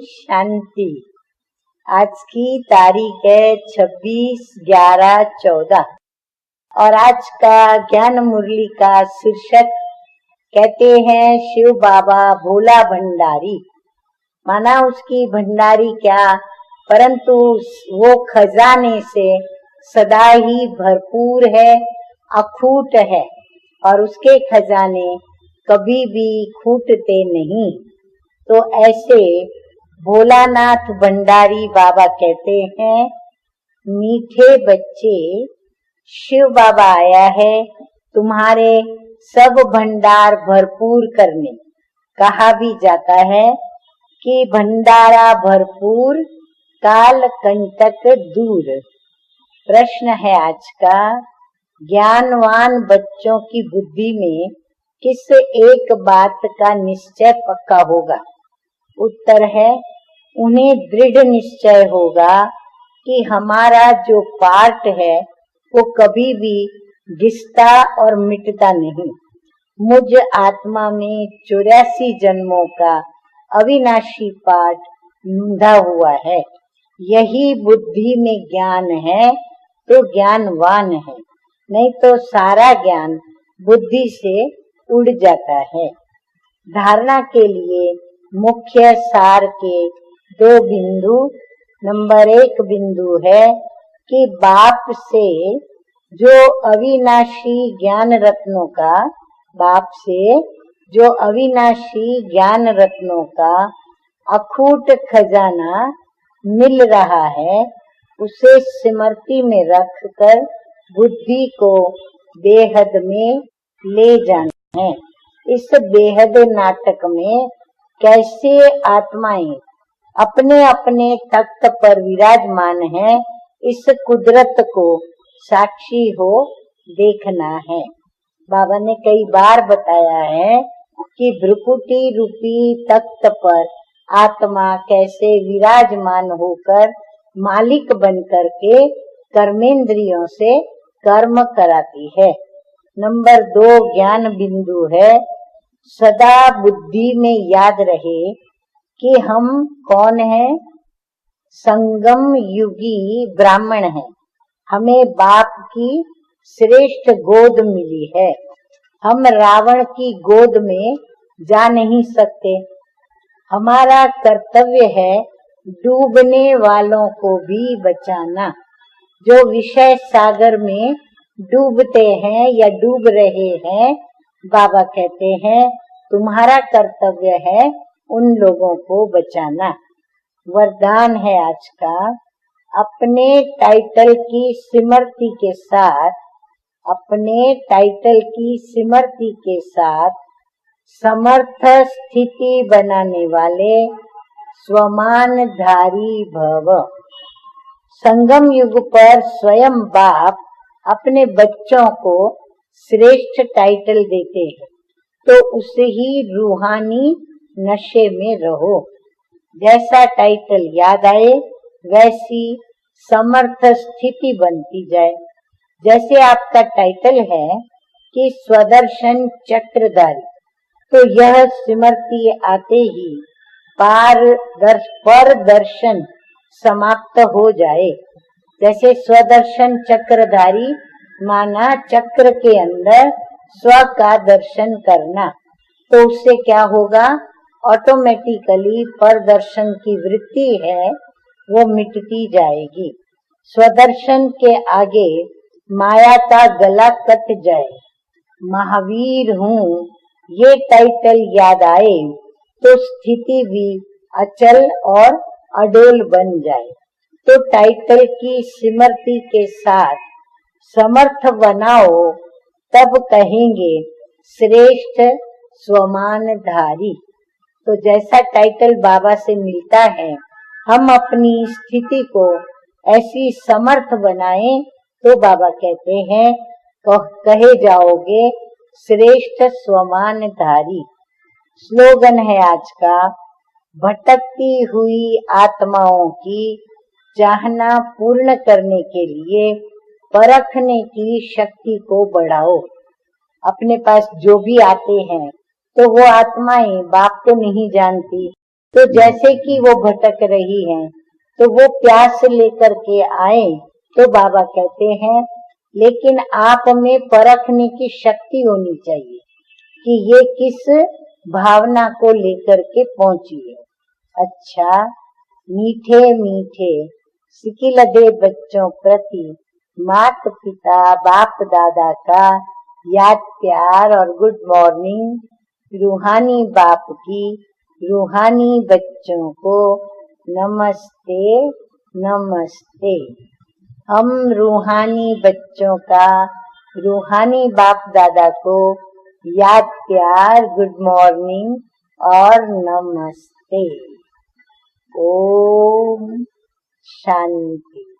शांति। आज की तारीख है 26/11/14 और आज का ज्ञान मुरली का शीर्षक कहते हैं शिव बाबा भोला भंडारी। माना उसकी भंडारी क्या, परंतु वो खजाने से सदा ही भरपूर है, अखूट है और उसके खजाने कभी भी खूटते नहीं। तो ऐसे भोलानाथ भंडारी बाबा कहते हैं, मीठे बच्चे शिव बाबा आया है तुम्हारे सब भंडार भरपूर करने। कहा भी जाता है कि भंडारा भरपूर काल कंटक दूर। प्रश्न है आज का, ज्ञानवान बच्चों की बुद्धि में किस एक बात का निश्चय पक्का होगा? उत्तर है, उन्हें दृढ़ निश्चय होगा कि हमारा जो पार्ट है वो कभी भी घिसता और मिटता नहीं। मुझ आत्मा में 84 जन्मों का अविनाशी पार्ट बंधा हुआ है। यही बुद्धि में ज्ञान है तो ज्ञानवान है, नहीं तो सारा ज्ञान बुद्धि से उड़ जाता है। धारणा के लिए मुख्य सार के 2 बिंदु। नंबर 1 बिंदु है कि बाप से जो अविनाशी ज्ञान रत्नों का अखूट खजाना मिल रहा है, उसे स्मृति में रखकर बुद्धि को बेहद में ले जाना है। इस बेहद नाटक में कैसे आत्माएं अपने अपने तख्त पर विराजमान है, इस कुदरत को साक्षी हो देखना है। बाबा ने कई बार बताया है कि भ्रुकुटी रूपी तख्त पर आत्मा कैसे विराजमान होकर मालिक बनकर के कर्मेंद्रियों से कर्म कराती है। नंबर 2 ज्ञान बिंदु है, सदा बुद्धि में याद रहे कि हम कौन हैं। संगम युगी ब्राह्मण हैं। हमें बाप की श्रेष्ठ गोद मिली है। हम रावण की गोद में जा नहीं सकते। हमारा कर्तव्य है डूबने वालों को भी बचाना। जो विषय सागर में डूबते हैं या डूब रहे हैं, बाबा कहते हैं तुम्हारा कर्तव्य है उन लोगों को बचाना। वरदान है आज का, अपने टाइटल की सिमरती के साथ समर्थ स्थिति बनाने वाले स्वमानधारी भव। संगम युग पर स्वयं बाप अपने बच्चों को श्रेष्ठ टाइटल देते हैं, तो उसे ही रूहानी नशे में रहो। जैसा टाइटल याद आए वैसी समर्थ स्थिति बनती जाए। जैसे आपका टाइटल है कि स्वदर्शन चक्रधारी, तो यह स्मृति आते ही पर दर्शन समाप्त हो जाए। जैसे स्वदर्शन चक्रधारी माना चक्र के अंदर स्व का दर्शन करना, तो उससे क्या होगा, ऑटोमेटिकली पर दर्शन की वृत्ति है वो मिटती जाएगी। स्वदर्शन के आगे माया का गला कट जाए। महावीर हूँ ये टाइटल याद आए तो स्थिति भी अचल और अडोल बन जाए। तो टाइटल की स्मृति के साथ समर्थ बनाओ, तब कहेंगे श्रेष्ठ स्वमानधारी। तो जैसा टाइटल बाबा से मिलता है, हम अपनी स्थिति को ऐसी समर्थ बनाएं तो बाबा कहते हैं कहे जाओगे श्रेष्ठ स्वमानधारी। स्लोगन है आज का, भटकती हुई आत्माओं की चाहना पूर्ण करने के लिए परखने की शक्ति को बढ़ाओ। अपने पास जो भी आते हैं तो वो आत्माएं बाप को नहीं जानती, तो जैसे कि वो भटक रही हैं, तो वो प्यास लेकर के आए, तो बाबा कहते हैं लेकिन आप में परखने की शक्ति होनी चाहिए कि ये किस भावना को लेकर के पहुंची है। अच्छा, मीठे मीठे सिकिलदे बच्चों प्रति माता पिता बाप दादा का याद प्यार और गुड मॉर्निंग। रूहानी बाप की रूहानी बच्चों को नमस्ते नमस्ते। हम रूहानी बच्चों का रूहानी बाप दादा को याद प्यार गुड मॉर्निंग और नमस्ते। ओम शांति।